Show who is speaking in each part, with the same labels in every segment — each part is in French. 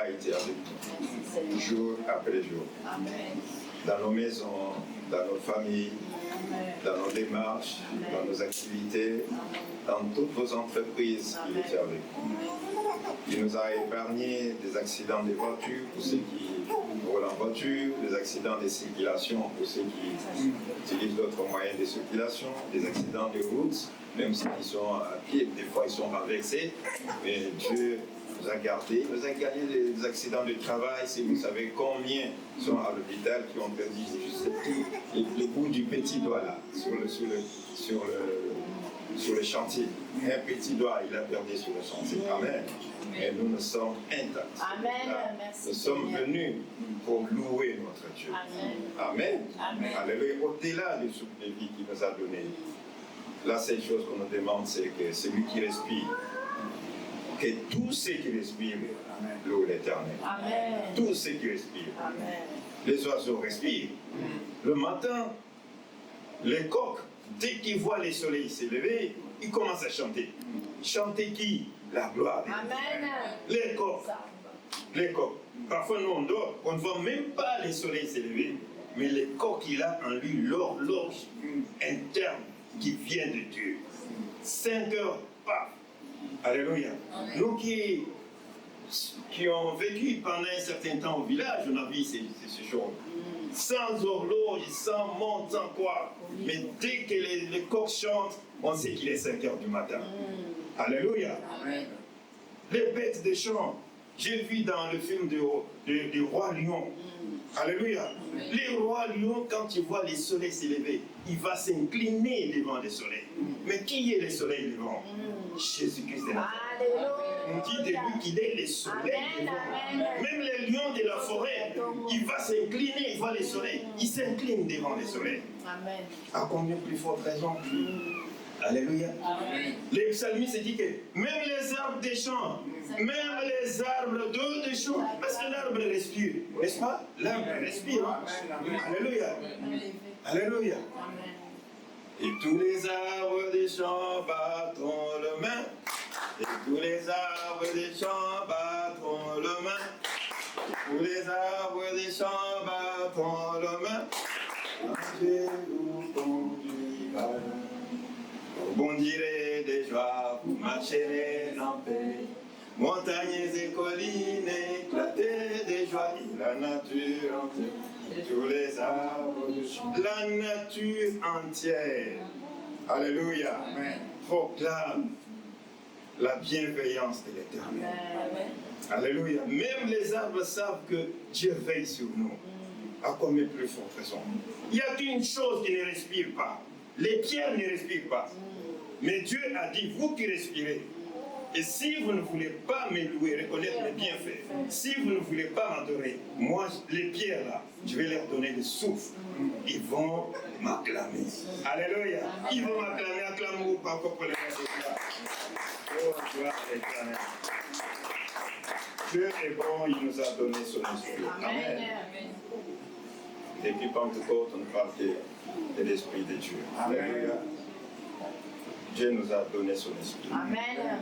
Speaker 1: a été avec nous, jour après jour.
Speaker 2: Amen.
Speaker 1: Dans nos maisons, dans nos familles, dans nos démarches, dans nos activités, dans toutes vos entreprises, il était avec nous. Il nous a épargné des accidents de voiture pour ceux qui roulent en voiture, des accidents de circulation pour ceux qui utilisent d'autres moyens de circulation, des accidents de route, même ceux qui sont à pied, des fois ils sont renversés, mais Dieu nous a gardés, nous a gagné des accidents de travail. Si vous savez combien sont à l'hôpital qui ont perdu juste le bout du petit doigt là, sur le chantier. Un petit doigt, il a perdu sur le chantier. Amen. Et nous sommes intacts.
Speaker 2: Amen.
Speaker 1: Là,
Speaker 2: Merci,
Speaker 1: nous sommes
Speaker 2: Seigneur.
Speaker 1: venus pour louer notre Dieu.
Speaker 2: Amen.
Speaker 1: Amen.
Speaker 2: Amen.
Speaker 1: Alléluia. Au-delà du souffle de vie qu'il nous a donné, la seule chose qu'on nous demande, c'est que celui qui respire, que tous ceux qui respirent louent l'Éternel.
Speaker 2: Amen.
Speaker 1: Tous ceux qui respirent.
Speaker 2: Amen.
Speaker 1: Les oiseaux respirent. Le matin, les coqs, dès qu'ils voient le soleil s'élever, ils commencent à chanter. Chanter qui? La gloire de Dieu.
Speaker 2: Amen.
Speaker 1: Les coqs. Les coqs. Parfois, nous, on dort, on ne voit même pas le soleil s'élever. Mais le coq, il a en lui l'horloge interne qui vient de Dieu. 5 heures, paf. Alléluia. Nous qui ont vécu pendant un certain temps au village, on a vu ces choses. Sans horloge, sans montre, sans quoi. Mais dès que les coqs chantent, on sait qu'il est 5 heures du matin. Alléluia.
Speaker 2: Amen.
Speaker 1: Les bêtes des champs. J'ai vu dans le film du roi lion. Alléluia. Les rois lions, quand ils voient le soleil s'élever, il va s'incliner devant le soleil. Mais qui est le soleil devant? Jésus-Christ de Nazareth.
Speaker 2: Alléluia.
Speaker 1: On dit de lui qu'il est le soleil
Speaker 2: Amen,
Speaker 1: devant.
Speaker 2: amen.
Speaker 1: Même les lions de la forêt, il va s'incliner, il voit le soleil. Il s'incline devant le soleil.
Speaker 2: Amen.
Speaker 1: À combien plus forte raison? Alléluia.
Speaker 2: Amen.
Speaker 1: Les psalmistes disent que même les arbres des champs, même les arbres des champs, parce que l'arbre respire, n'est-ce pas? L'arbre respire. Hein? Alléluia. Alléluia.
Speaker 2: Amen.
Speaker 1: Et tous les arbres des champs battront le main. Et tous les arbres des champs battront le main. Et tous les arbres des champs battront le main. Dieu vous conduira. Vous bondirez de joie, vous marcherez en paix. Montagnes et collines éclatées de joie. Et la nature entière, et tous les arbres du champ. La nature entière. Alléluia. Proclame la bienveillance de l'Éternel.
Speaker 2: Amen.
Speaker 1: Alléluia. Même les arbres savent que Dieu veille sur nous. À combien plus forte raison? Il n'y a qu'une chose qui ne respire pas. Les pierres ne respirent pas. Mais Dieu a dit, vous qui respirez, et si vous ne voulez pas me louer, reconnaître mes bienfaits, si vous ne voulez pas m'adorer, moi, les pierres là, je vais leur donner le souffle. Ils vont m'acclamer. Alléluia. Ils vont m'acclamer. Acclamez-vous pas encore pour les gens. Oh, gloire à l'Éternel. Dieu est bon, il nous a donné son esprit.
Speaker 2: Amen.
Speaker 1: Amen. Depuis Pentecôte, on parle de l'Esprit de Dieu. Alléluia. Dieu nous a donné son esprit.
Speaker 2: Amen.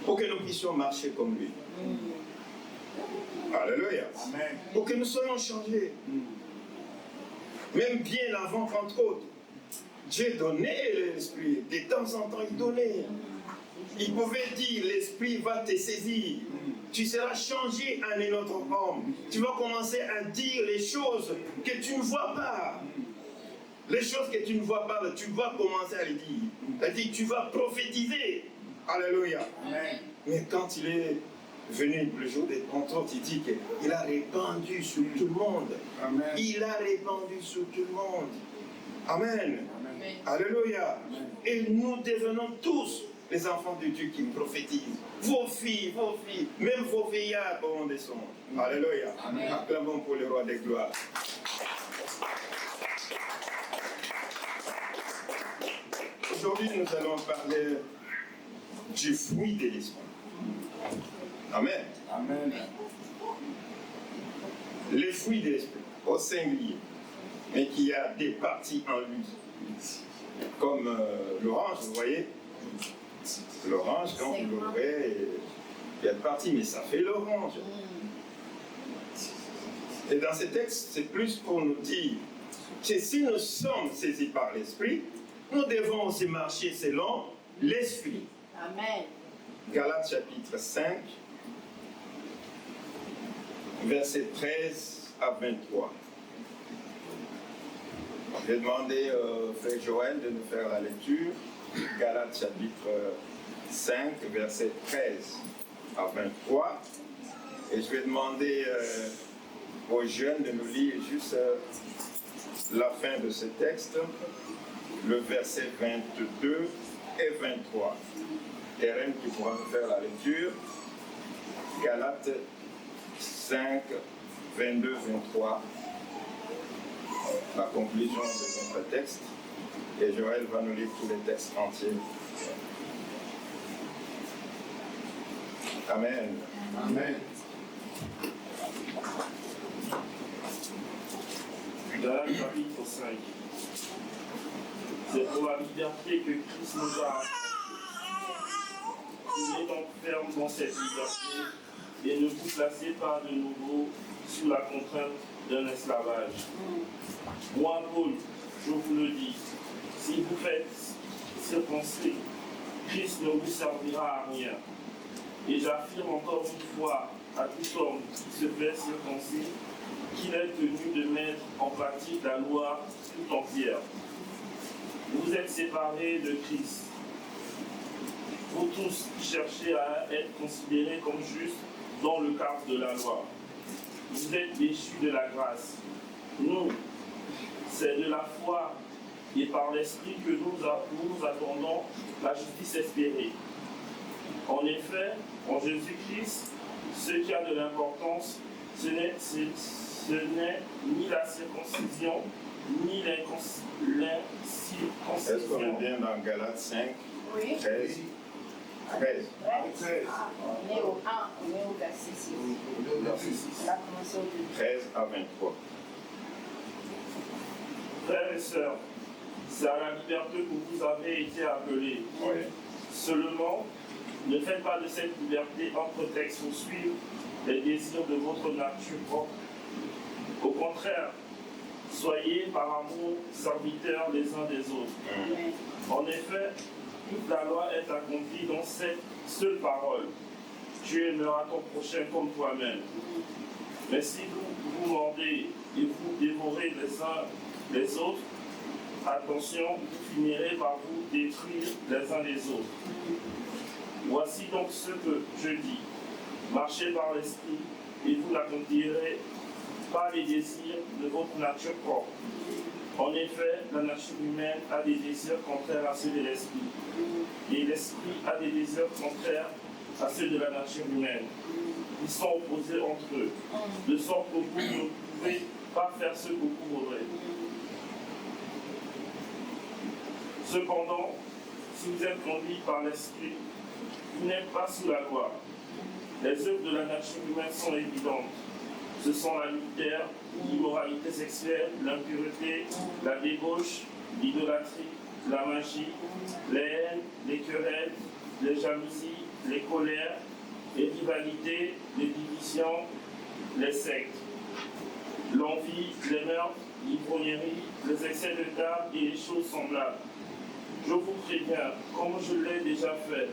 Speaker 1: Pour que nous puissions marcher comme lui. Alléluia.
Speaker 3: Amen.
Speaker 1: Pour que nous soyons changés. Même bien avant Pentecôte, Dieu donnait l'esprit. De temps en temps, il donnait. Il pouvait dire, l'esprit va te saisir. Tu seras changé en un autre homme. Tu vas commencer à dire les choses que tu ne vois pas. Les choses que tu ne vois pas, tu vas commencer à les dire. C'est-à-dire, tu vas prophétiser. Alléluia.
Speaker 3: Amen.
Speaker 1: Mais quand il est venu le jour des Pentecôtes, il dit qu'il a répandu sur tout le monde.
Speaker 3: Amen.
Speaker 1: Il a répandu sur tout le monde. Amen.
Speaker 3: Amen.
Speaker 1: Alléluia. Et nous devenons tous les enfants de Dieu qui prophétisent. Vos filles, même vos vieillards auront des sons. Alléluia.
Speaker 3: Amen.
Speaker 1: Acclamons pour le roi des gloires. Aujourd'hui, nous allons parler du fruit de l'esprit. Amen.
Speaker 3: Amen.
Speaker 1: Le fruit de l'esprit, au singulier, mais qui a des parties en lui. Comme l'orange, vous voyez. L'orange, quand vous l'ouvrez, Il y a de partie, mais ça fait l'orange. Et dans ces textes, c'est plus pour nous dire que si nous sommes saisis par l'Esprit, nous devons aussi marcher selon l'Esprit.
Speaker 2: Amen.
Speaker 1: Galates chapitre 5, versets 13 à 23. Je vais demander au frère Joël de nous faire la lecture. Galates chapitre 5, versets 13 à 23. Et je vais demander aux jeunes de nous lire juste la fin de ce texte, le verset 22 et 23. Karen, tu pourras nous faire la lecture. Galates 5, 22, 23. La conclusion de notre texte. Et Joël va nous lire tous les textes entiers. Amen.
Speaker 3: Amen.
Speaker 4: Galates chapitre 5. C'est pour la liberté que Christ nous a affranchis. Soyez donc fermes dans cette liberté et ne vous placez pas de nouveau sous la contrainte d'un esclavage. Moi, Paul, je vous le dis, si vous faites circoncis, Christ ne vous servira à rien. Et j'affirme encore une fois à tout homme qui se fait circoncis qu'il est tenu de mettre en pratique la loi tout entière. Vous êtes séparés de Christ. Vous tous cherchez à être considérés comme justes dans le cadre de la loi. Vous êtes déchus de la grâce. Nous, c'est de la foi et par l'Esprit que nous attendons la justice espérée. En effet, en Jésus-Christ, ce qui a de l'importance, ce n'est ni la circoncision, ni l'incirconcision.
Speaker 1: Est-ce qu'on est bien dans Galates 5,
Speaker 2: Oui.
Speaker 1: 13? 13.
Speaker 2: On est au 1, on est au verset 6. On a commencé au 2.
Speaker 1: 13 à 23.
Speaker 4: Frères et sœurs, c'est à la liberté que vous avez été appelés.
Speaker 1: Oui.
Speaker 4: Seulement, ne faites pas de cette liberté un prétexte pour suivre les désirs de votre nature propre. Au contraire, soyez par amour serviteurs les uns des autres.
Speaker 2: Amen.
Speaker 4: En effet, toute la loi est accomplie dans cette seule parole. Tu aimeras ton prochain comme toi-même. Mais si vous mordez et vous dévorez les uns les autres, attention, vous finirez par vous détruire les uns les autres. Voici donc ce que je dis. Marchez par l'esprit et vous n'accomplirez pas les désirs de votre nature propre. En effet, la nature humaine a des désirs contraires à ceux de l'esprit. Et l'esprit a des désirs contraires à ceux de la nature humaine. Ils sont opposés entre eux, de sorte que vous ne pouvez pas faire ce que vous voudrez. Cependant, si vous êtes conduits par l'esprit, vous n'êtes pas sous la loi. Les œuvres de la nature humaine sont évidentes. Ce sont l'adultère, l'immoralité sexuelle, l'impureté, la débauche, l'idolâtrie, la magie, les haines, les querelles, les jalousies, les colères, les rivalités, les divisions, les sectes, l'envie, les meurtres, l'ivrognerie, les excès de table et les choses semblables. Je vous préviens, comme je l'ai déjà fait,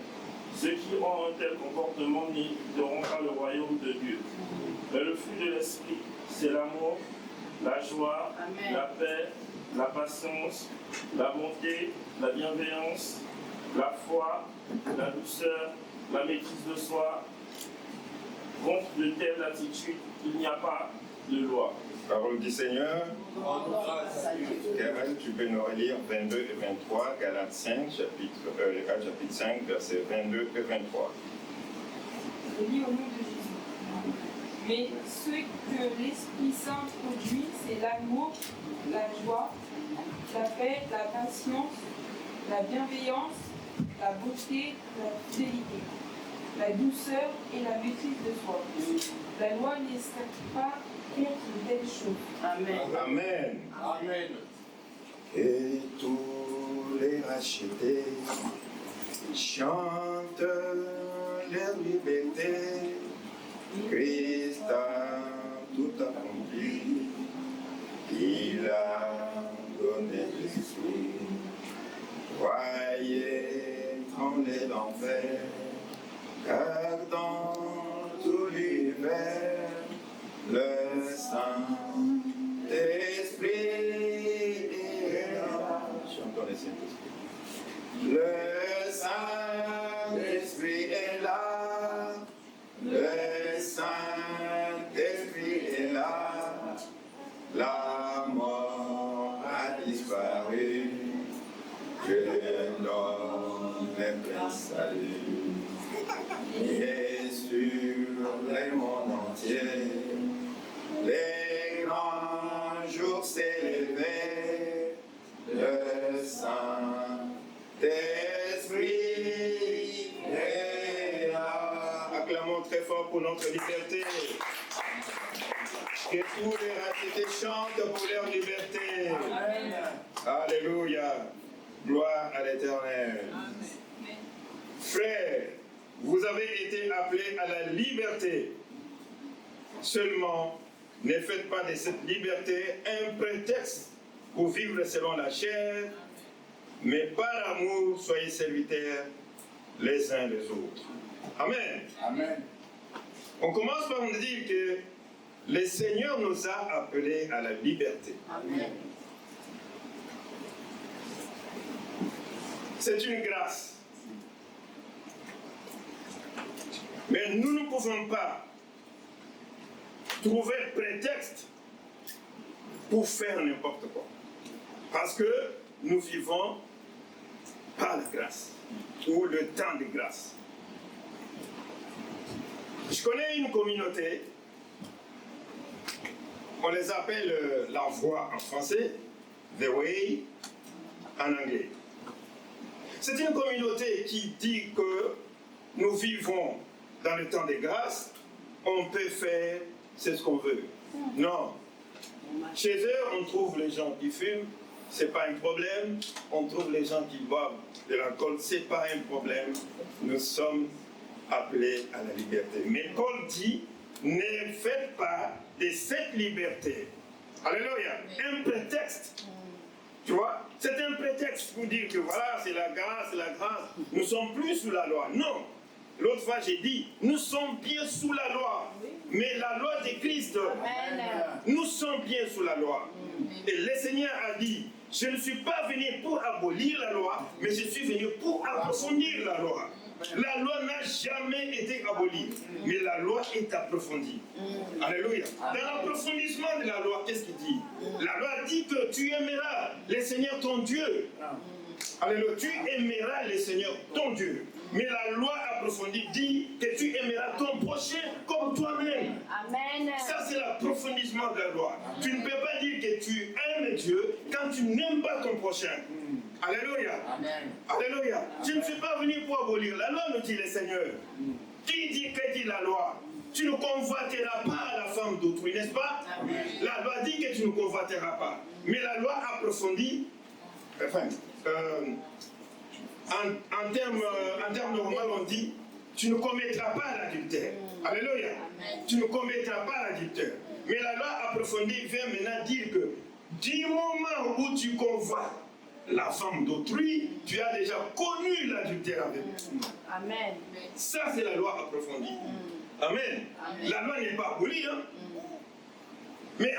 Speaker 4: ceux qui ont un tel comportement n'hériteront pas le royaume de Dieu. Mais le fruit de l'esprit, c'est l'amour, la joie,
Speaker 2: Amen.
Speaker 4: la paix, la patience, la bonté, la bienveillance, la foi, la douceur, la maîtrise de soi. Contre de telles attitudes, il n'y a pas de loi.
Speaker 1: Parole du Seigneur. Karen, tu peux nous relire 22 et 23, Galates 5, chapitre 5, versets 22 et 23.
Speaker 5: Je lis au nom de Jésus. Mais ce que l'Esprit Saint produit, c'est l'amour, la joie, la paix, la patience, la bienveillance, la beauté, la fidélité, la douceur et la maîtrise de soi. La loi n'est pas contre de telles choses.
Speaker 2: Amen.
Speaker 1: Amen.
Speaker 3: Amen.
Speaker 1: Et tous les rachetés chantent leur liberté. Christ a tout accompli. Il a donné l'esprit. Croyez en l'enfer, car dans tout l'univers, le Saint-Esprit est là. Chantons le Saint-Esprit. Le Saint-Esprit est là. Le Saint-Esprit est là. La mort a disparu. Je donne le plein salut. Et sur les mondes entiers, les grands jours s'élevaient, le Saint-Esprit est là. Acclamons très fort pour notre liberté. Que tous les rachetés chantent pour leur liberté. Amen. Alléluia. Gloire à l'Éternel. Frères, vous avez été appelés à la liberté. Seulement, ne faites pas de cette liberté un prétexte pour vivre selon la chair, mais par amour, soyez serviteurs les uns les autres. Amen. Amen. On commence par nous dire que le Seigneur nous a appelés à la liberté. Amen. C'est une grâce. Mais nous ne pouvons pas trouver prétexte pour faire n'importe quoi. Parce que nous vivons par la grâce, ou le temps de grâce. Je connais une communauté, on les appelle la voix en français, the way en anglais. C'est une communauté qui dit que nous vivons dans le temps de grâce, on peut faire ce qu'on veut. Non. Chez eux, on trouve les gens qui fument, c'est pas un problème. On trouve les gens qui boivent de l'alcool, c'est pas un problème. Nous sommes appelés à la liberté. Mais Paul dit, ne faites pas de cette liberté, alléluia, un prétexte. Tu vois, c'est un prétexte pour dire que voilà, c'est la grâce, nous ne sommes plus sous la loi. Non. L'autre fois, j'ai dit, nous sommes bien sous la loi. Mais la loi de Christ, nous sommes bien sous la loi. Et le Seigneur a dit, je ne suis pas venu pour abolir la loi, mais je suis venu pour approfondir la loi. La loi n'a jamais été abolie, mais la loi est approfondie. Alléluia. Dans l'approfondissement de la loi, qu'est-ce qu'il dit? La loi dit que tu aimeras le Seigneur ton Dieu. Alléluia. Tu aimeras le Seigneur ton Dieu. Mais la loi approfondie dit que tu aimeras ton prochain comme toi-même. Amen. Ça, c'est l'approfondissement de la loi. Tu ne peux pas dire que tu aimes Dieu quand tu n'aimes pas ton prochain. Alléluia. Amen. Alléluia. Je ne suis pas venu pour abolir. La loi nous dit le Seigneur. Que dit la loi? Tu ne convoiteras pas la femme d'autrui, n'est-ce pas? Amen. La loi dit que tu ne convoiteras pas. Mais la loi approfondie, en termes normaux, on dit, tu ne commettras pas l'adultère. Alléluia. Amen. Tu ne commettras pas l'adultère. Mais la loi approfondie vient maintenant dire que du moment où tu convoites la femme d'autrui, tu as déjà connu l'adultère avec elle. Amen. Ça, c'est la loi approfondie. Amen. Amen. La loi n'est pas abolie, hein? Mais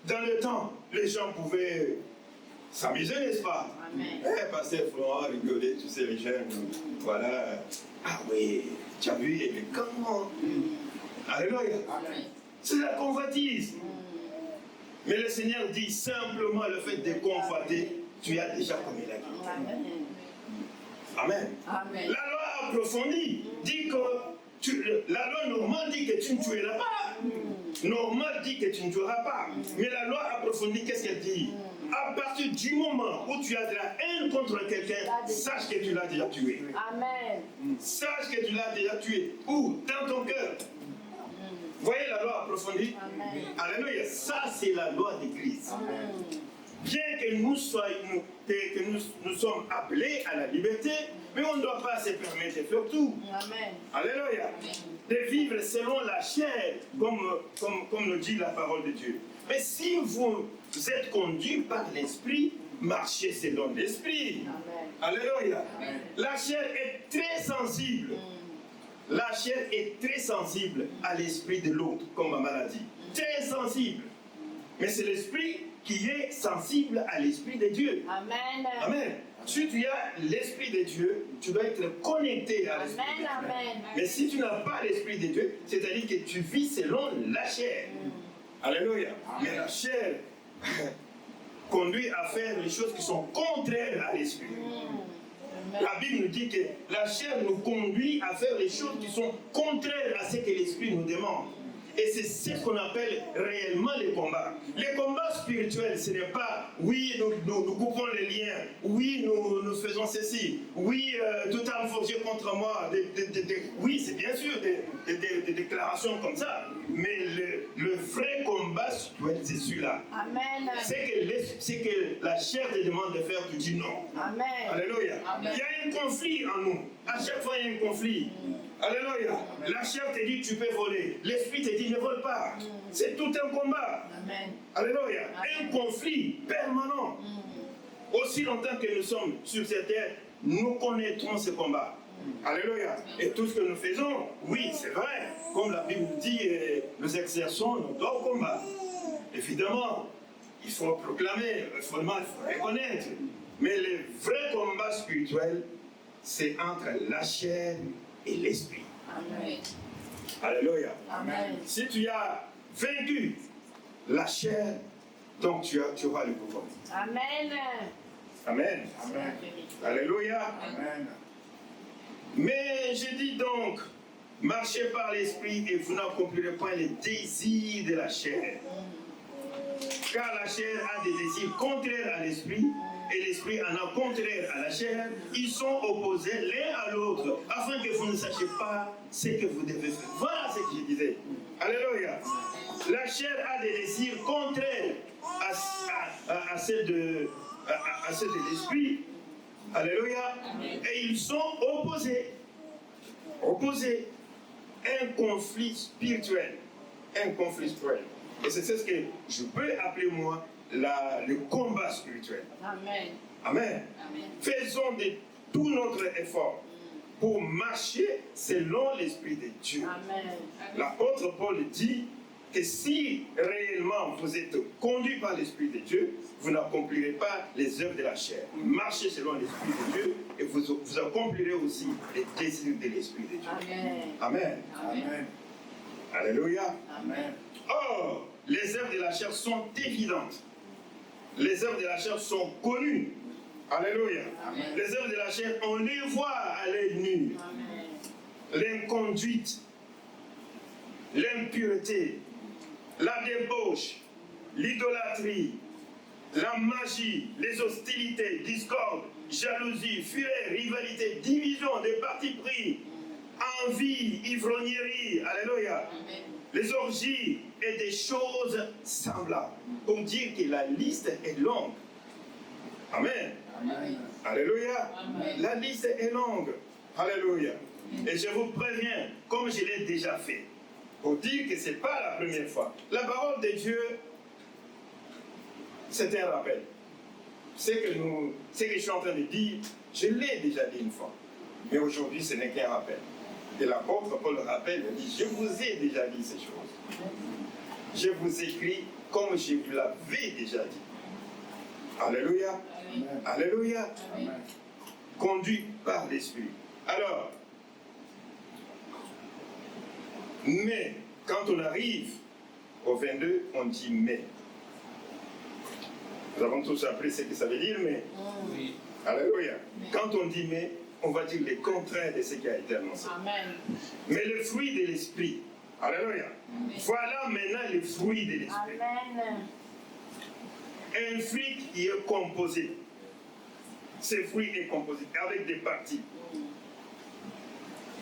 Speaker 1: dans le temps, les gens pouvaient s'amuser, n'est-ce pas? Eh, pasteur Florent, rigoler, tu sais, les jeunes, voilà. Ah oui, tu as vu, mais comment? Alléluia. C'est la convoitise. Mais le Seigneur dit simplement le fait de convoiter, tu as déjà commis la guerre. Amen. Amen. La loi approfondie dit que la loi normale dit que tu ne tueras pas. Normale dit que tu ne tueras pas. Mais la loi approfondie, qu'est-ce qu'elle dit? À partir du moment où tu as de la haine contre quelqu'un, sache que tu l'as déjà tué. Amen. Sache que tu l'as déjà tué. Où? Dans ton cœur. Voyez la loi approfondie? Amen. Alléluia. Ça, c'est la loi de Christ. Amen. Bien que nous soyons, que nous sommes appelés à la liberté, mais on ne doit pas se permettre de faire tout.
Speaker 2: Amen.
Speaker 1: Alléluia. De vivre selon la chair, comme nous dit la parole de Dieu. Mais si vous êtes conduit par l'esprit, marchez selon l'esprit. Alléluia. La chair est très sensible. La chair est très sensible à l'esprit de l'autre, comme ma maladie. Très sensible. Mais c'est l'esprit qui est sensible à l'esprit de Dieu.
Speaker 2: Amen.
Speaker 1: Amen. Si tu as l'esprit de Dieu, tu dois être connecté à l'esprit de Dieu.
Speaker 2: Amen.
Speaker 1: Mais si tu n'as pas l'esprit de Dieu, c'est-à-dire que tu vis selon la chair. Alléluia. Mais la chair conduit à faire les choses qui sont contraires à l'esprit. La Bible nous dit que la chair nous conduit à faire les choses qui sont contraires à ce que l'esprit nous demande. Et c'est ce qu'on appelle réellement les combats. Les combats spirituels, ce n'est pas oui, nous coupons les liens, oui, nous faisons ceci, oui, tout a forgé contre moi. Oui, c'est bien sûr des déclarations comme ça, mais le vrai combat spirituel, c'est celui-là.
Speaker 2: Amen.
Speaker 1: C'est que la chair te demande de faire, tu dis non.
Speaker 2: Amen.
Speaker 1: Alléluia.
Speaker 2: Amen.
Speaker 1: Il y a un conflit en nous. À chaque fois, il y a un conflit. Alléluia. La chair te dit tu peux voler. L'esprit te dit ne vole pas. C'est tout un combat.
Speaker 2: Amen.
Speaker 1: Alléluia. Un conflit permanent. Aussi longtemps que nous sommes sur cette terre, nous connaîtrons ce combat. Alléluia. Et tout ce que nous faisons, oui, c'est vrai. Comme la Bible dit, nous exerçons nos droits au combat. Évidemment, il faut proclamer, il faut reconnaître. Mais le vrai combat spirituel, c'est entre la chair et l'esprit.
Speaker 2: Amen.
Speaker 1: Alléluia.
Speaker 2: Amen.
Speaker 1: Si tu as vaincu la chair, donc tu auras le pouvoir.
Speaker 2: Amen.
Speaker 1: Amen.
Speaker 3: Amen.
Speaker 1: Alléluia.
Speaker 3: Amen.
Speaker 1: Mais je dis donc, marchez par l'esprit et vous n'accomplirez point les désirs de la chair. Car la chair a des désirs contraires à l'esprit et l'esprit en a contraire à la chair. Ils sont opposés l'un à l'autre afin que vous ne sachiez pas ce que vous devez faire. Voilà ce que je disais. Alléluia. La chair a des désirs contraires à celle de l'esprit. Alléluia. Et ils sont opposés. Opposés. Un conflit spirituel. Un conflit spirituel. Et c'est ce que je peux appeler moi le combat spirituel.
Speaker 2: Amen.
Speaker 1: Amen.
Speaker 2: Amen.
Speaker 1: Faisons de tout notre effort pour marcher selon l'Esprit de Dieu.
Speaker 2: Amen.
Speaker 1: L'apôtre Paul dit que si réellement vous êtes conduit par l'Esprit de Dieu, vous n'accomplirez pas les œuvres de la chair. Marchez selon l'Esprit de Dieu et vous accomplirez aussi les désirs de l'Esprit de Dieu.
Speaker 2: Amen.
Speaker 1: Amen.
Speaker 3: Amen.
Speaker 1: Alléluia.
Speaker 3: Amen.
Speaker 1: Or, les œuvres de la chair sont évidentes. Les œuvres de la chair sont connues. Alléluia.
Speaker 3: Amen.
Speaker 1: Les œuvres de la chair, on les voit à l'œil nu.
Speaker 2: Amen.
Speaker 1: L'inconduite, l'impureté, la débauche, l'idolâtrie, la magie, les hostilités, discorde, jalousie, fureur, rivalité, division, des partis pris, envie, ivrognerie, alléluia, les orgies et des choses semblables. Pour dire que la liste est longue. Amen.
Speaker 3: Amen.
Speaker 1: Alléluia.
Speaker 2: Amen.
Speaker 1: La liste est longue. Alléluia. Et je vous préviens, comme je l'ai déjà fait, pour dire que ce n'est pas la première fois. La parole de Dieu, c'est un rappel. Ce que je suis en train de dire, je l'ai déjà dit une fois. Mais aujourd'hui, ce n'est qu'un rappel. Et l'apôtre Paul le rappelle, il dit, je vous ai déjà dit ces choses. Je vous écris comme je vous l'avais déjà dit. Alléluia.
Speaker 3: Amen.
Speaker 1: Alléluia.
Speaker 3: Amen.
Speaker 1: Conduit par l'Esprit. Alors, mais, quand on arrive au 22, on dit mais. Nous avons tous appris ce que ça veut dire mais.
Speaker 3: Oui.
Speaker 1: Alléluia. Quand on dit mais, on va dire le contraire de ce qui a été annoncé.
Speaker 2: Amen.
Speaker 1: Mais le fruit de l'Esprit. Alléluia. Voilà maintenant le fruit de l'Esprit.
Speaker 2: Amen.
Speaker 1: Un fruit qui est composé. Ce fruit est composé avec des parties.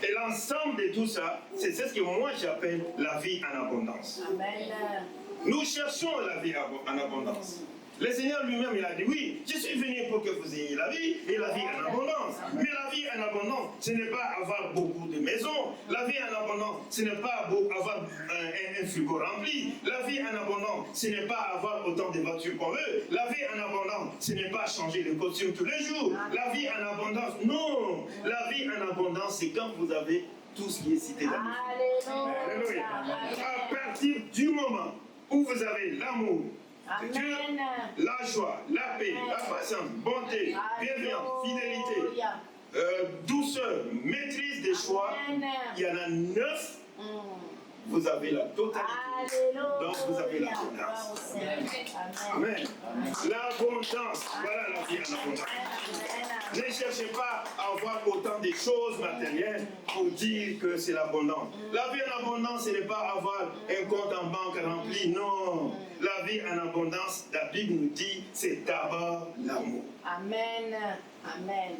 Speaker 1: Et l'ensemble de tout ça, c'est ce que moi j'appelle la vie en abondance.
Speaker 2: Amen.
Speaker 1: Nous cherchons la vie en abondance. Le Seigneur lui-même, il a dit oui, je suis venu pour que vous ayez la vie et la vie en abondance. Mais la vie en abondance, ce n'est pas avoir beaucoup de maisons. La vie en abondance, ce n'est pas avoir un frigo rempli. La vie en abondance, ce n'est pas avoir autant de voitures qu'on veut. La vie en abondance, ce n'est pas changer de costume tous les jours. La vie en abondance, non. La vie en abondance, c'est quand vous avez tout ce qui est cité dans le Alléluia. À partir du moment où vous avez l'amour de Dieu, la joie, la paix, la patience, bonté, bienveillance, fidélité, douceur, maîtrise des choix, il y en a 9. Vous avez la totalité. Donc vous avez l'abondance. Amen. L'abondance, voilà la vie en abondance. Ne cherchez pas à avoir autant de choses matérielles pour dire que c'est l'abondance. La vie en abondance, ce n'est pas avoir un compte en banque rempli, non. La vie en abondance, la Bible nous dit, c'est d'abord l'amour.
Speaker 2: Amen. Amen.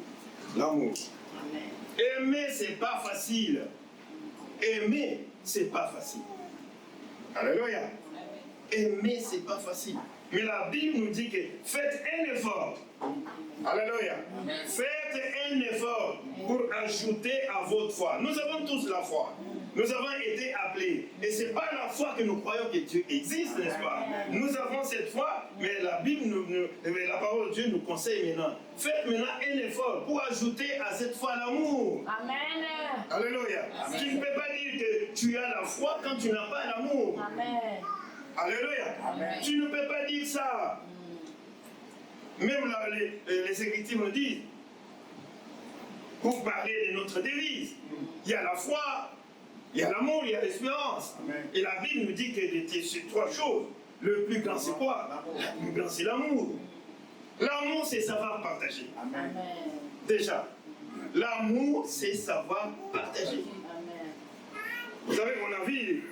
Speaker 1: L'amour.
Speaker 2: Amen.
Speaker 1: Aimer, c'est pas facile. Aimer, c'est pas facile. Alléluia. Aimer, c'est pas facile. Mais la Bible nous dit que faites un effort. Alléluia. Faites un effort pour ajouter à votre foi. Nous avons tous la foi. Nous avons été appelés. Et ce n'est pas la foi que nous croyons que Dieu existe, n'est-ce pas? Nous avons cette foi, mais la Bible, la parole de Dieu nous conseille maintenant. Faites maintenant un effort pour ajouter à cette foi l'amour.
Speaker 2: Amen.
Speaker 1: Alléluia. Tu ne peux pas dire que tu as la foi quand tu n'as pas l'amour.
Speaker 2: Amen.
Speaker 1: Alléluia. Amen. Tu ne peux pas dire ça. Même là, les Écritures nous disent, pour parler de notre devise, il y a la foi, il y a l'amour, il y a l'espérance. Et la Bible nous dit que ces trois choses, le plus grand c'est quoi? Le plus grand c'est l'amour. L'amour c'est savoir partager.
Speaker 2: Amen.
Speaker 1: Déjà, l'amour c'est savoir partager. Vous savez, on a vu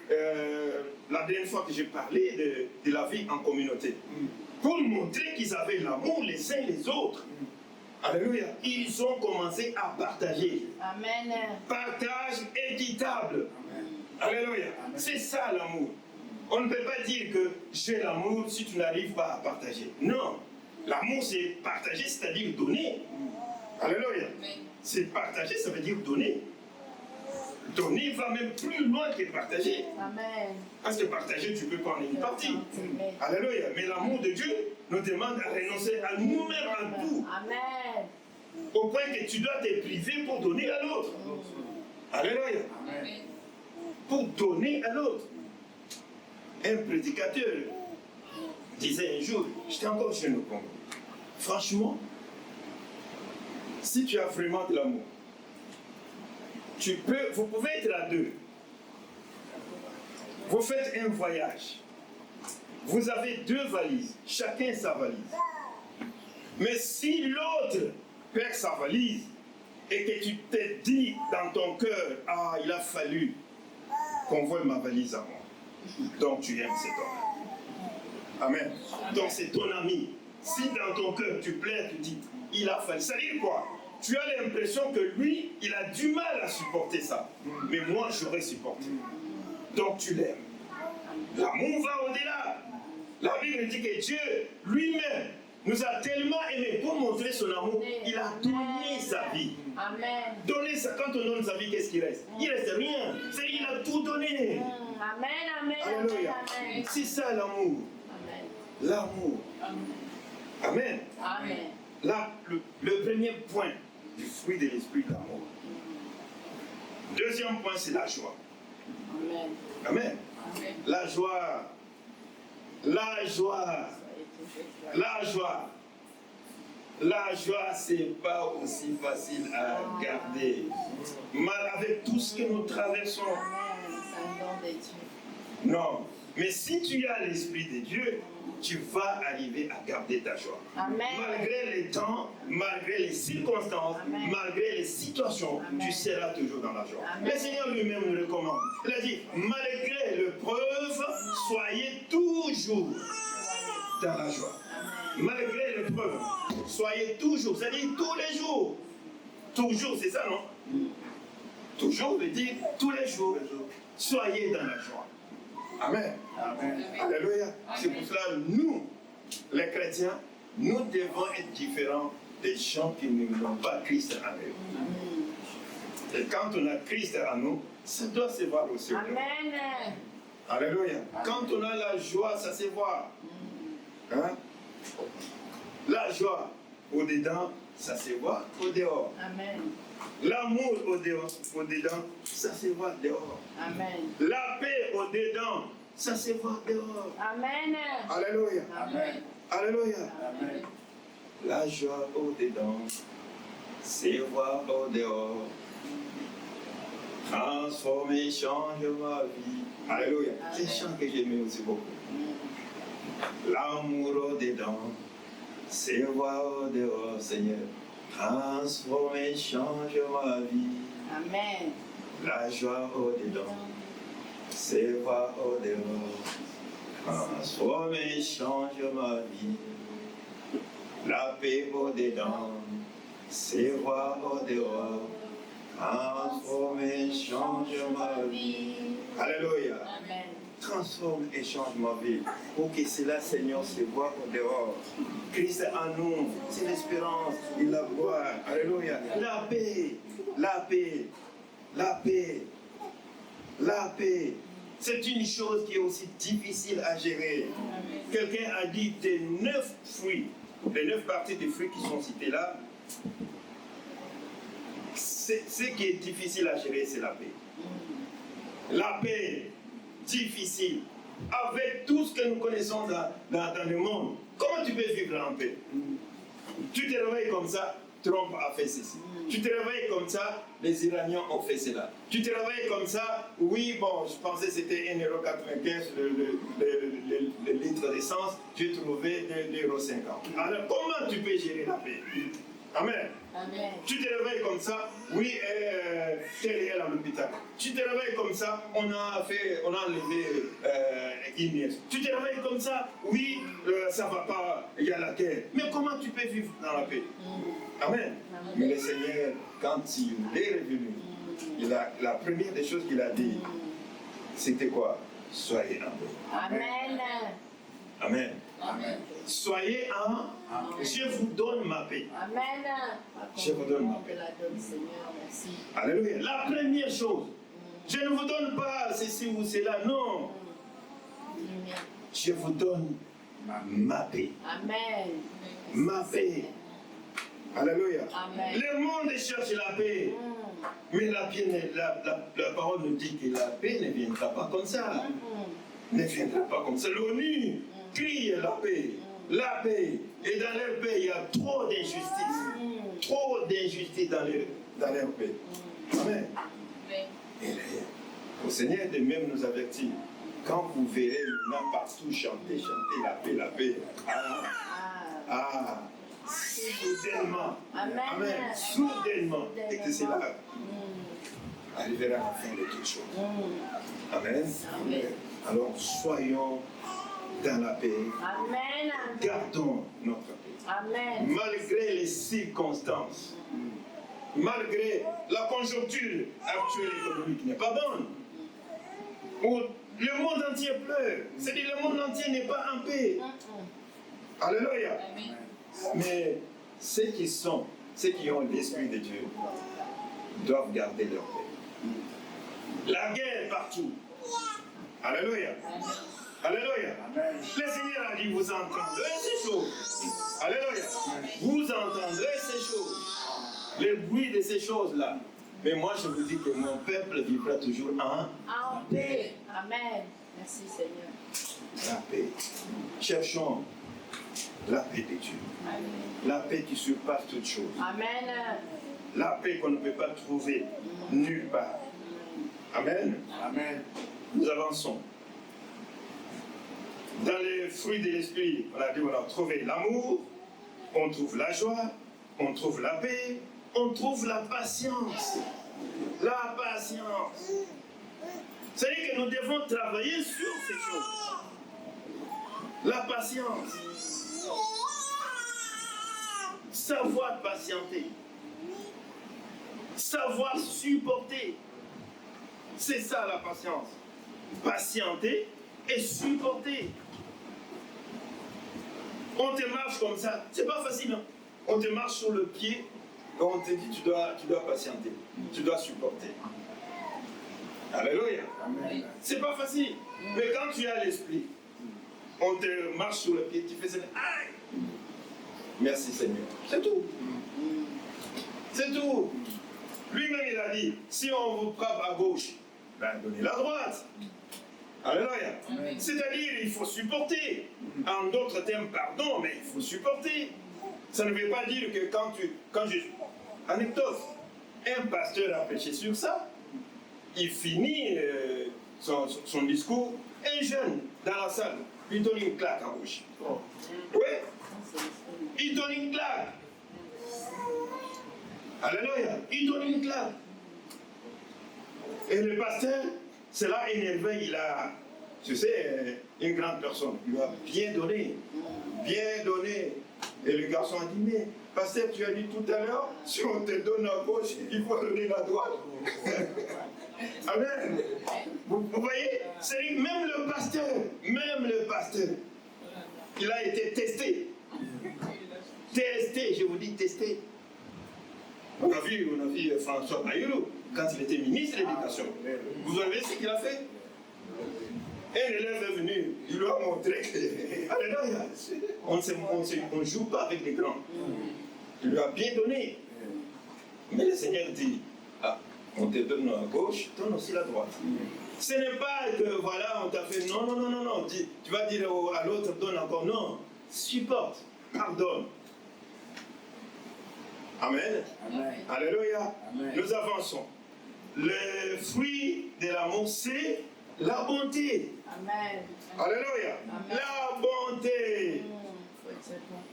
Speaker 1: la dernière fois que j'ai parlé de la vie en communauté. Pour montrer qu'ils avaient l'amour les uns les autres. Alléluia. Ils ont commencé à partager.
Speaker 2: Amen.
Speaker 1: Partage équitable. Alléluia. C'est ça l'amour. On ne peut pas dire que j'ai l'amour si tu n'arrives pas à partager. Non. L'amour c'est partager, c'est-à-dire donner. Alléluia. C'est partager, ça veut dire donner. Donner va même plus loin que partager.
Speaker 2: Amen.
Speaker 1: Parce que partager, tu peux prendre une partie. Alléluia. Mais l'amour de Dieu nous demande à renoncer à nous-mêmes en tout.
Speaker 2: Amen.
Speaker 1: Au point que tu dois te priver pour donner à l'autre. Alléluia. Amen. Pour donner à l'autre. Un prédicateur disait un jour, j'étais encore chez nous, franchement, si tu as vraiment de l'amour, vous pouvez être à deux. Vous faites un voyage. Vous avez 2 valises, chacun sa valise. Mais si l'autre perd sa valise et que tu te dis dans ton cœur, ah, il a fallu qu'on vole ma valise à moi. Donc tu aimes cet homme. Amen. Donc c'est ton ami. Si dans ton cœur tu plais, tu dis, il a fallu. Ça veut dire quoi? Tu as l'impression que lui, il a du mal à supporter ça. Mais moi, j'aurais supporté. Donc tu l'aimes. L'amour va au-delà. La Bible dit que Dieu lui-même nous a tellement aimés pour montrer son amour. Il a donné sa vie.
Speaker 2: Amen.
Speaker 1: Donner ça, quand on donne sa vie, qu'est-ce qu'il reste? Il ne reste rien. C'est il a tout donné.
Speaker 2: Amen, amen,
Speaker 1: Alléluia.
Speaker 2: amen.
Speaker 1: C'est ça l'amour.
Speaker 2: Amen.
Speaker 1: L'amour. Amen.
Speaker 2: Amen.
Speaker 1: Là, le premier point du fruit de l'esprit de l'amour. Deuxième point, c'est la joie.
Speaker 2: Amen.
Speaker 1: Amen.
Speaker 2: Amen.
Speaker 1: La joie. La joie. La joie. La joie, c'est pas aussi facile à garder. Mal avec tout ce que nous traversons.
Speaker 2: Amen. C'est un don de Dieu.
Speaker 1: Non. Mais si tu as l'esprit de Dieu, tu vas arriver à garder ta joie.
Speaker 2: Amen.
Speaker 1: Malgré les temps, malgré les circonstances,
Speaker 2: Amen.
Speaker 1: malgré les situations,
Speaker 2: Amen.
Speaker 1: tu seras toujours dans la joie.
Speaker 2: Amen.
Speaker 1: Le Seigneur lui-même nous le commande. Il a dit, malgré l'épreuve, soyez toujours dans la joie.
Speaker 2: Amen.
Speaker 1: Malgré l'épreuve, soyez toujours, c'est-à-dire tous les jours. Toujours, c'est ça, non? Toujours veut dire tous les jours. Soyez dans la joie. Amen. Amen. Alléluia. C'est pour cela, nous les chrétiens, nous devons être différents des gens qui n'ont pas Christ en eux. Et quand on a Christ en nous, ça doit se voir aussi.
Speaker 2: Amen.
Speaker 1: Alléluia. Quand on a la joie, ça se voit. Hein? La joie au-dedans, ça se voit au dehors.
Speaker 2: Amen.
Speaker 1: L'amour au-dedans, ça se voit dehors.
Speaker 2: Amen.
Speaker 1: La paix au-dedans, ça se voit dehors.
Speaker 2: Amen.
Speaker 1: Alléluia.
Speaker 2: Amen.
Speaker 1: Alléluia.
Speaker 2: Amen.
Speaker 1: La joie au-dedans, se voit au dehors. Transformer, change ma vie. Alléluia. C'est un chant que j'aimais aussi beaucoup. L'amour au-dedans, se voit au dehors, Seigneur. Transformer, change ma vie.
Speaker 2: Amen.
Speaker 1: La joie au-dedans, se voit au dehors. Transformer, change ma vie. La paix au-dedans, se voit au dehors. Transformer, change ma vie. Alléluia.
Speaker 2: Amen.
Speaker 1: Transforme et change ma vie pour que cela, Seigneur, se voit au dehors. Christ en nous, c'est l'espérance et la gloire. Alléluia. La paix, la paix, la paix, la paix. C'est une chose qui est aussi difficile à gérer. Quelqu'un a dit des 9 fruits, les 9 parties des fruits qui sont cités là, ce qui est difficile à gérer, c'est la paix. La paix, difficile. Avec tout ce que nous connaissons dans le monde, comment tu peux vivre en paix? Tu te réveilles comme ça, Trump a fait ceci. Tu te réveilles comme ça, les Iraniens ont fait cela. Tu te réveilles comme ça, oui, bon, je pensais que c'était 1,95 € le litre d'essence, j'ai trouvé 2,50 €. Alors, comment tu peux gérer la paix? Amen.
Speaker 2: Amen.
Speaker 1: Tu te réveilles comme ça, oui, tu es réel à l'hôpital. Tu te réveilles comme ça, on a enlevé Inès. Tu te réveilles comme ça, oui, ça va pas, il y a la guerre. Mais comment tu peux vivre dans la paix? Amen. Mais le Seigneur, quand il est revenu, la première des choses qu'il a dit, c'était quoi? Soyez en paix.
Speaker 2: Amen.
Speaker 1: Amen.
Speaker 2: Amen.
Speaker 1: Soyez en, je vous donne ma paix.
Speaker 2: Amen.
Speaker 1: Je vous donne ma paix.
Speaker 2: la donne, Seigneur, merci.
Speaker 1: Alléluia. La première chose, je ne vous donne pas ceci ou cela, non. Je vous donne ma paix.
Speaker 2: Amen.
Speaker 1: Ma paix. Alléluia.
Speaker 2: Amen.
Speaker 1: Le monde cherche la paix. Mais la parole nous dit que la paix ne viendra pas comme ça. Ne viendra pas comme ça. L'ONU crie la paix. La paix. Et dans leur paix, il y a trop d'injustice. Trop d'injustice dans leur paix. Amen. Et le Seigneur de même nous avertit. Quand vous verrez maintenant partout chanter la paix. Soudainement. Amen. Soudainement. Et que c'est là. Arrivera à la fin de toute chose. Amen.
Speaker 2: Amen.
Speaker 1: Alors soyons dans la paix.
Speaker 2: Amen.
Speaker 1: Gardons notre paix.
Speaker 2: Amen.
Speaker 1: Malgré les circonstances, malgré la conjoncture actuelle économique n'est pas bonne, où le monde entier pleure, c'est-à-dire le monde entier n'est pas en paix. Alléluia. Mais ceux qui ont l'Esprit de Dieu, doivent garder leur paix. La guerre partout. Alléluia. Alléluia. Le Seigneur a dit, vous entendrez ces choses. Alléluia. Vous entendrez ces choses. Le bruit de ces choses-là. Mais moi, je vous dis que mon peuple vivra toujours
Speaker 2: en paix. Amen. Merci, Seigneur.
Speaker 1: La paix. Cherchons la paix de Dieu.
Speaker 2: Amen.
Speaker 1: La paix qui surpasse toutes choses.
Speaker 2: Amen.
Speaker 1: La paix qu'on ne peut pas trouver nulle part. Amen.
Speaker 3: Amen.
Speaker 1: Nous avançons. Dans les fruits de l'esprit, on a dit on a trouvé l'amour, on trouve la joie, on trouve la paix, on trouve la patience. La patience. C'est-à-dire que nous devons travailler sur ces choses. La patience. Savoir patienter. Savoir supporter. C'est ça la patience. Patienter et supporter. On te marche comme ça. C'est pas facile. Hein? On te marche sur le pied et on te dit tu dois patienter. Tu dois supporter. Alléluia. C'est pas facile. Mais quand tu as l'esprit, on te marche sur le pied, tu fais ça. Aïe! Merci Seigneur. C'est tout. C'est tout. Lui-même il a dit, si on vous frappe à gauche, ben donnez la droite. Alléluia. C'est-à-dire, il faut supporter. En d'autres termes, pardon, mais il faut supporter. Ça ne veut pas dire que Anecdote, un pasteur a prêché sur ça, il finit son discours, un jeune dans la salle, lui donne une claque à gauche. Oui, il donne une claque. Alléluia, il donne une claque. Et le pasteur, cela énervé, il a, tu sais, une grande personne, il lui a bien donné. Et le garçon a dit, mais pasteur, tu as dit tout à l'heure, si on te donne à gauche, il faut donner la droite. Amen. Vous voyez, c'est même le pasteur, il a été testé. Testé, je vous dis testé. On a vu François Bayrou, quand il était ministre de l'Éducation. Vous avez vu ce qu'il a fait? Un élève est venu, il lui a montré que on ne joue pas avec les grands. Il lui a bien donné. Mais le Seigneur dit, on te donne à gauche, donne aussi la droite. Ce n'est pas que voilà, on t'a fait non. Tu vas dire à l'autre, donne encore. Non, supporte, pardonne. Amen. Alléluia. Nous avançons. Le fruit de l'amour, c'est la bonté.
Speaker 2: Amen.
Speaker 1: Alléluia.
Speaker 2: Amen.
Speaker 1: La bonté.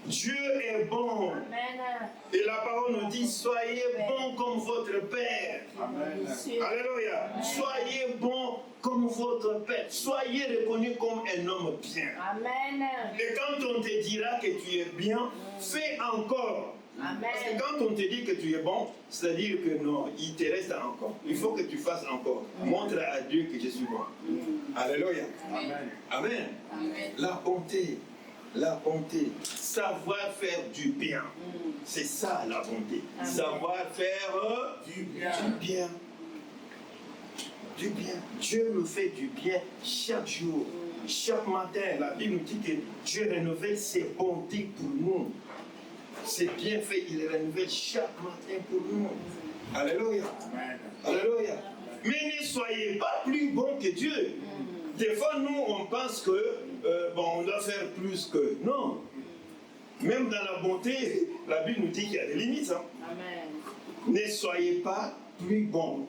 Speaker 1: Dieu est bon.
Speaker 2: Amen.
Speaker 1: Et la parole nous dit, soyez bons comme votre Père.
Speaker 2: Amen.
Speaker 1: Alléluia.
Speaker 2: Amen.
Speaker 1: Soyez bons comme votre Père. Soyez reconnu comme un homme bien.
Speaker 2: Amen.
Speaker 1: Et quand on te dira que tu es bien, fais encore.
Speaker 2: Amen.
Speaker 1: Parce que quand on te dit que tu es bon, c'est-à-dire que non, il te reste encore. Il faut que tu fasses encore. Montre à Dieu que je suis bon. Alléluia.
Speaker 2: Amen.
Speaker 1: Amen.
Speaker 2: Amen.
Speaker 1: La bonté, savoir faire du bien. C'est ça la bonté.
Speaker 2: Amen.
Speaker 1: Savoir faire du bien. Du bien. Dieu nous fait du bien chaque jour. Chaque matin, la Bible nous dit que Dieu renouvelle ses bontés pour nous. C'est bien fait, il les renouvelle chaque matin pour nous. Alléluia. Alléluia. Mais ne soyez pas plus bons que Dieu. Des fois, nous, on pense que, on doit faire plus que... Non. Même dans la bonté, la Bible nous dit qu'il y a des limites. Hein.
Speaker 2: Amen.
Speaker 1: Ne soyez pas plus bons.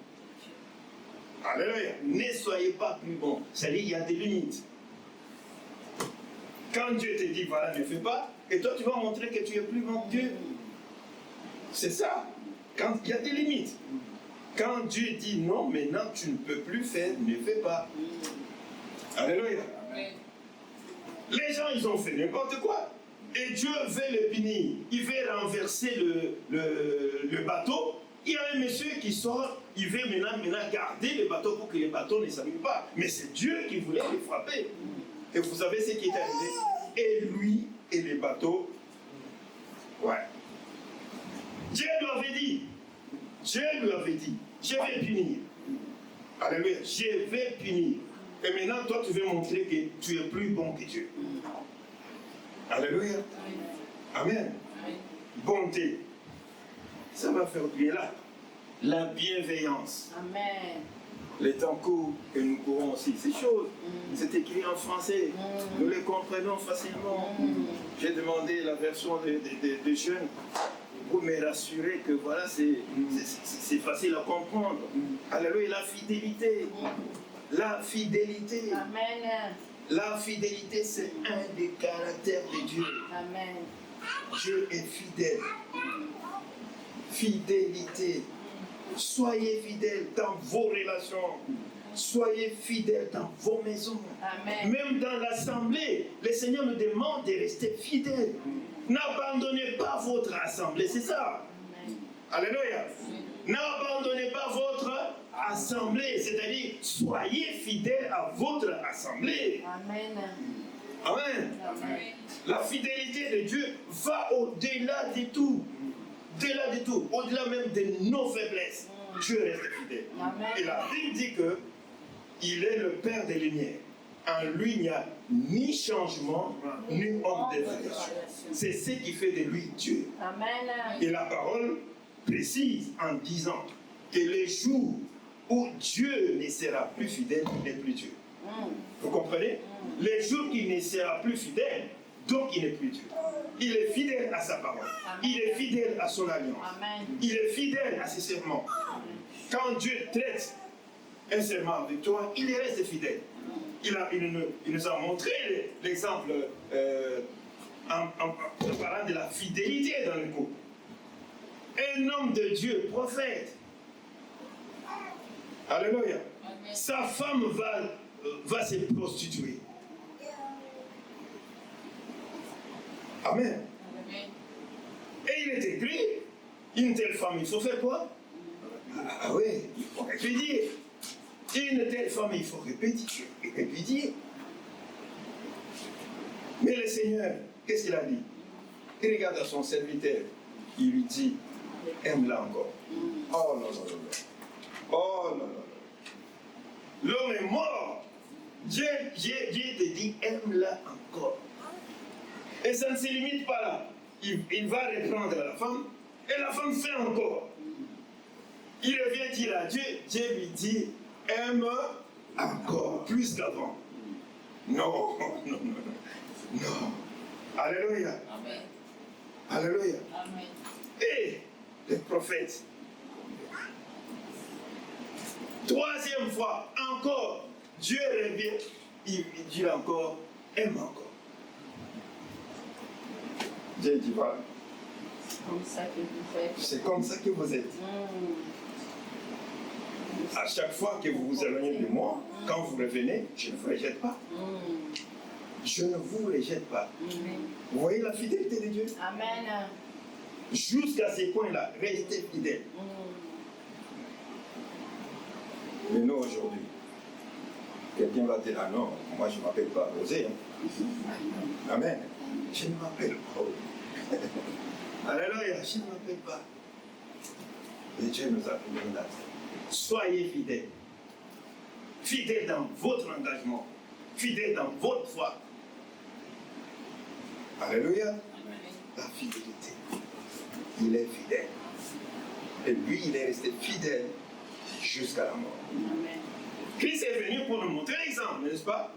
Speaker 1: Alléluia. Ne soyez pas plus bons. C'est-à-dire qu'il y a des limites. Quand Dieu te dit, voilà, ne fais pas, et toi, tu vas montrer que tu es plus bon que Dieu. C'est ça. Quand il y a des limites. Quand Dieu dit non, maintenant tu ne peux plus faire, ne fais pas. Alléluia. Les gens, ils ont fait n'importe quoi. Et Dieu veut le punir. Il veut renverser le bateau. Il y a un monsieur qui sort, il veut maintenant garder le bateau pour que le bateau ne s'amuse pas. Mais c'est Dieu qui voulait le frapper. Et vous savez ce qui est arrivé? Et lui et les bateaux. Ouais. Dieu lui avait dit, je vais punir. Alléluia, je vais punir. Et maintenant, toi, tu veux montrer que tu es plus bon que Dieu. Alléluia. Amen. Bonté. Ça va faire oublier là. La bienveillance.
Speaker 2: Amen.
Speaker 1: Les temps courts et nous courons aussi. Ces choses, c'est écrit en français. Nous les comprenons facilement. J'ai demandé la version des jeunes pour me rassurer que voilà, c'est facile à comprendre. Alléluia, la fidélité. La fidélité.
Speaker 2: Amen.
Speaker 1: La fidélité, c'est un des caractères de Dieu.
Speaker 2: Amen.
Speaker 1: Dieu est fidèle. Fidélité. Soyez fidèles dans vos relations. Soyez fidèles dans vos maisons.
Speaker 2: Amen.
Speaker 1: Même dans l'assemblée, le Seigneur nous demande de rester fidèles. N'abandonnez pas votre assemblée, c'est ça.
Speaker 2: Amen.
Speaker 1: Alléluia. N'abandonnez pas votre assemblée, c'est-à-dire soyez fidèles à votre assemblée.
Speaker 2: Amen.
Speaker 1: Amen. La fidélité de Dieu va au-delà de tout. Au-delà de tout. Au-delà même de nos faiblesses. Dieu reste fidèle.
Speaker 2: Amen.
Speaker 1: Et la Bible dit que il est le Père des Lumières. En lui, il n'y a ni changement, ni homme d'évaluation. C'est ce qui fait de lui Dieu.
Speaker 2: Amen.
Speaker 1: Et la parole précise en disant que les jours où Dieu ne sera plus fidèle, il n'est plus Dieu. Vous comprenez? Les jours qu'il ne sera plus fidèle, donc il n'est plus Dieu. Il est fidèle à sa parole. Il est fidèle à son alliance.
Speaker 2: Amen.
Speaker 1: Il est fidèle à ses serments. Quand Dieu traite un serment avec toi, il reste fidèle. Il nous a montré l'exemple en parlant de la fidélité dans le couple. Un homme de Dieu, prophète. Alléluia. Sa femme va se prostituer. Amen. Et il est écrit, une telle femme, il faut faire quoi? Ah oui, il faut répudier. Une telle femme, il faut répudier. Mais le Seigneur, qu'est-ce qu'il a dit? Il regarde à son serviteur, il lui dit, aime-la encore. Oh non, non, non, non. Oh non, non, non. L'homme est mort. Dieu te dit, aime-la encore. Et ça ne se limite pas là. Il va reprendre la femme, et la femme fait encore. Il revient dire à Dieu, Dieu lui dit, aime encore, plus qu'avant. Non, non, non, non. Non. Alléluia.
Speaker 2: Amen.
Speaker 1: Alléluia.
Speaker 2: Amen.
Speaker 1: Et le prophète, troisième fois, encore, Dieu revient, il dit encore, aime encore. Dieu dit, voilà.
Speaker 2: C'est comme ça que vous faites.
Speaker 1: C'est comme ça que vous êtes. À chaque fois que vous vous éloignez de moi, quand vous revenez, je ne vous rejette pas. Je ne vous rejette pas. Vous voyez la fidélité de Dieu?
Speaker 2: Amen.
Speaker 1: Jusqu'à ce point-là, restez fidèles. Mais non, aujourd'hui, quelqu'un va dire, ah non, moi je ne m'appelle pas Osée. Amen. Je ne m'appelle pas Osée. Alléluia, je ne m'appelle pas. Et Dieu nous a donné la vie. Soyez fidèles. Fidèles dans votre engagement. Fidèles dans votre foi. Alléluia. La fidélité. Il est fidèle. Et lui, il est resté fidèle jusqu'à la mort.
Speaker 2: Amen.
Speaker 1: Christ est venu pour nous montrer l'exemple, n'est-ce pas?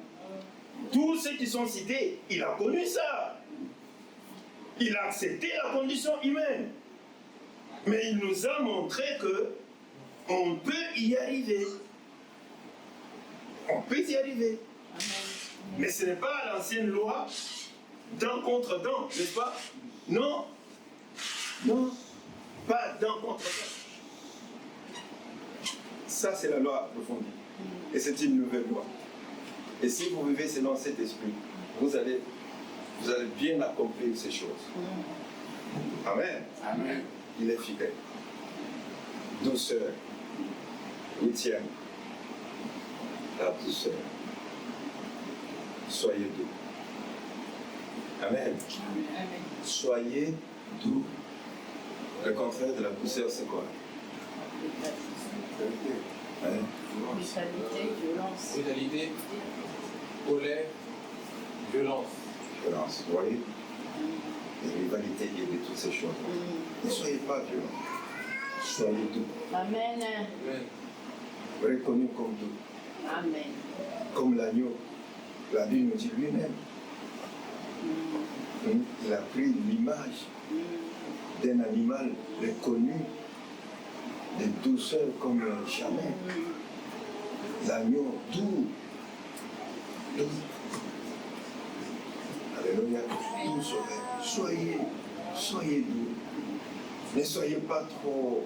Speaker 1: Tous ceux qui sont cités, il a connu ça. Il a accepté la condition humaine. Mais il nous a montré que on peut y arriver. On peut y arriver. Mais ce n'est pas l'ancienne loi dent contre dent, n'est-ce pas? Non. Non. Pas dent contre dent. Ça, c'est la loi approfondie. Et c'est une nouvelle loi. Et si vous vivez selon cet esprit, vous allez bien accomplir ces choses. Amen.
Speaker 3: Amen.
Speaker 1: Il est fidèle. Douceur. Huitième. La douceur. Soyez doux. Amen. Soyez doux. Le contraire de la douceur, c'est quoi? Hein?
Speaker 2: Brutalité, violence.
Speaker 3: Brutalité, colère, violence.
Speaker 1: Violence, vous voyez? Et rivalité et de toutes ces choses. Ne soyez pas violents. Soyez doux.
Speaker 2: Amen.
Speaker 3: Amen.
Speaker 1: Reconnu comme doux.
Speaker 2: Amen.
Speaker 1: Comme l'agneau. La Bible nous dit lui-même. Il a pris l'image d'un animal reconnu de douceur comme jamais. L'agneau doux. Doux. Alléluia. Doux sauveur. Soyez doux. Ne soyez pas trop.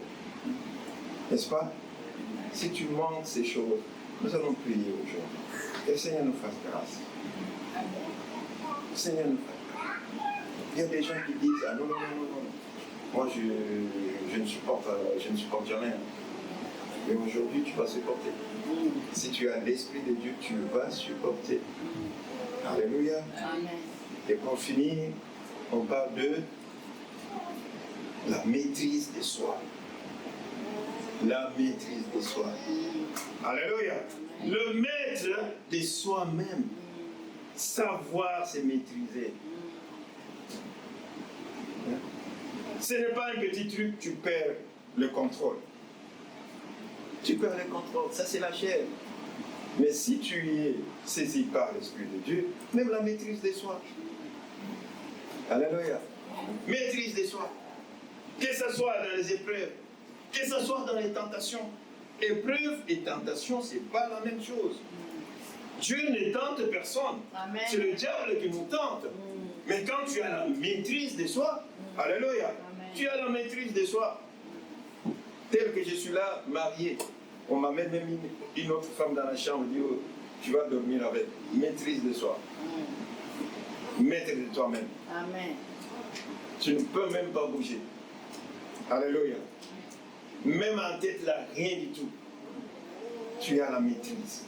Speaker 1: N'est-ce pas? Si tu manques ces choses, nous allons prier aujourd'hui. Que le Seigneur nous fasse grâce. Le Seigneur nous fasse grâce. Il y a des gens qui disent, ah non, non, non, non. Moi, je ne supporte jamais. Mais aujourd'hui, tu vas supporter. Si tu as l'Esprit de Dieu, tu vas supporter. Alléluia.
Speaker 2: Amen.
Speaker 1: Et pour finir, on parle de la maîtrise de soi. La maîtrise de soi. Alléluia. Le maître de soi-même. Savoir se maîtriser. Ce n'est pas un petit truc, tu perds le contrôle. Tu perds le contrôle, ça c'est la chair. Mais si tu es saisi par l'Esprit de Dieu, même la maîtrise de soi. Alléluia. Maîtrise de soi. Que ce soit dans les épreuves, que ce soit dans les tentations. Épreuve et tentation, ce n'est pas la même chose. Dieu ne tente personne.
Speaker 2: Amen.
Speaker 1: C'est le diable qui nous tente. Mais quand tu as la maîtrise de soi, alléluia, tu as la maîtrise de soi. Tel que je suis là, marié, on m'a même mis une autre femme dans la chambre, dit, oh, tu vas dormir avec. Maîtrise de soi. Maître de toi-même.
Speaker 2: Amen.
Speaker 1: Tu ne peux même pas bouger. Alléluia. Même en tête là, rien du tout. Tu as la maîtrise.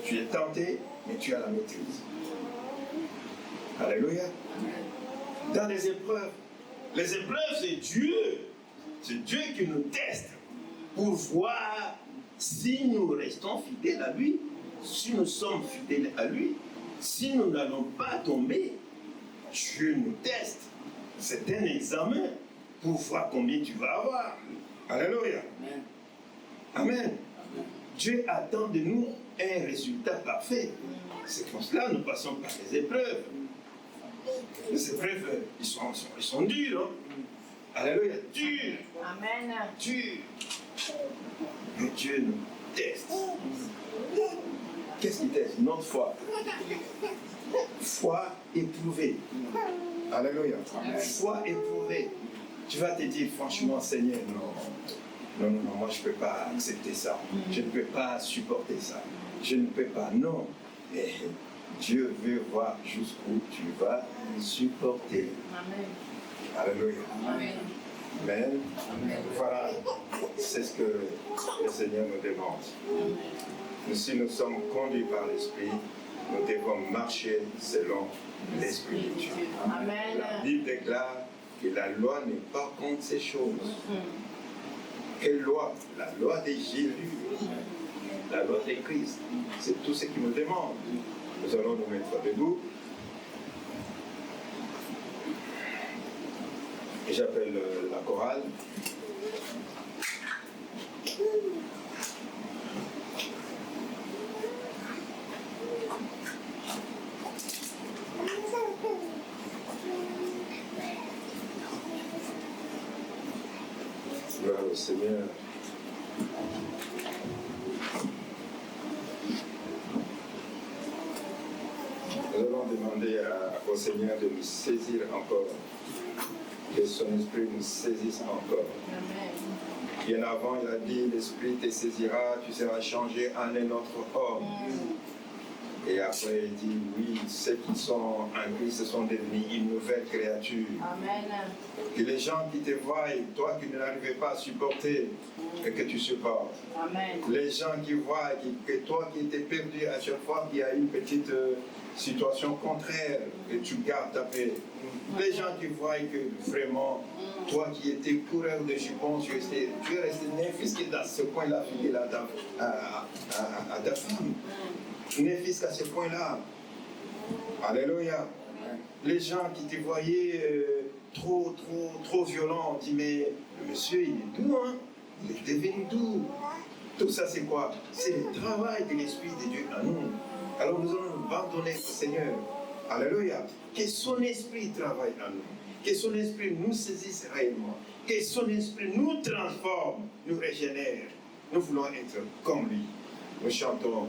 Speaker 1: Tu es tenté, mais tu as la maîtrise. Alléluia. Dans les épreuves, c'est Dieu. C'est Dieu qui nous teste pour voir si nous restons fidèles à lui, si nous sommes fidèles à lui, si nous n'allons pas tomber. Dieu nous teste. C'est un examen pour voir combien tu vas avoir. Alléluia. Amen. Dieu attend de nous un résultat parfait. C'est pour cela que nous passons par les épreuves. Les épreuves, ils sont durs. Hein? Alléluia, durs.
Speaker 2: Amen.
Speaker 1: Durs. Mais Dieu nous teste. Qu'est-ce qu'il teste? Notre foi. Foi éprouvée. Alléluia. Foi éprouvée. Tu vas te dire, franchement, Seigneur, non, moi je ne peux pas accepter ça. Je ne peux pas supporter ça. Je ne peux pas, non. Mais Dieu veut voir jusqu'où tu vas supporter.
Speaker 2: Amen.
Speaker 1: Alléluia.
Speaker 2: Amen.
Speaker 1: Amen. Voilà, c'est ce que le Seigneur nous demande. Si nous sommes conduits par l'Esprit, nous devons marcher selon l'Esprit de Dieu.
Speaker 2: Amen.
Speaker 1: La Bible déclare que la loi n'est pas contre ces choses. Quelle loi? La loi de Jésus, la loi de Christ. C'est tout ce qu'il nous demande. Nous allons nous mettre debout. Et j'appelle la chorale. Gloire au Seigneur. Nous allons demander au Seigneur de nous saisir encore, que son esprit nous saisisse encore.
Speaker 2: Amen.
Speaker 1: Bien avant, il a dit, l'esprit te saisira, tu seras changé en un autre homme. Et après, il dit, oui, ceux qui sont en Christ sont devenus une nouvelle créature.
Speaker 2: Amen.
Speaker 1: Que les gens qui te voient, et toi qui ne l'arrivais pas à supporter, et que tu supportes.
Speaker 2: Amen.
Speaker 1: Les gens qui voient que toi qui étais perdu à chaque fois qu'il y a une petite situation contraire, que tu gardes ta paix. Les gens qui voient que vraiment, toi qui étais coureur de jupons, tu es resté n'importe dans ce point-là, fidèle à ta femme. N'importe à ce point-là. Alléluia. Les gens qui te voyaient trop violent, on dit mais le monsieur il est doux, hein? Il est devenu doux. Tout ça c'est quoi? C'est le travail de l'Esprit de Dieu en nous. Alors nous allons nous abandonner au Seigneur. Alléluia. Que son esprit travaille en nous. Que son esprit nous saisisse réellement. Que son esprit nous transforme, nous régénère. Nous voulons être comme lui. Nous chantons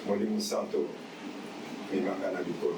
Speaker 1: Molimo Santo, Mimangana Bikolo.